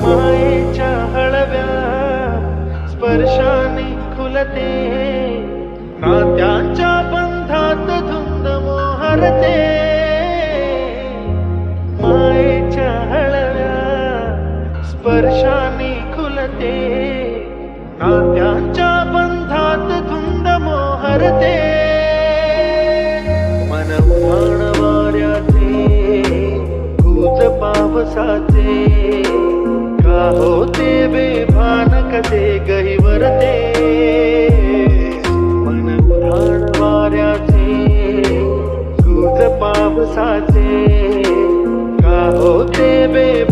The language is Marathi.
मायेच्या हळव्या स्पर्शाने खुलते, नात्यांच्या बंधात धुंद मोहरते. मायेच्या हळव्या स्पर्शाने खुलते, नात्यांच्या बंधात धुंद मोहरते. मन उधाण वाऱ्याचे गुज पावसाचे, का होते बेभान कसे गहिवरते. मन उधाण वाऱ्याचे गुज पावसाचे, का होते बेभान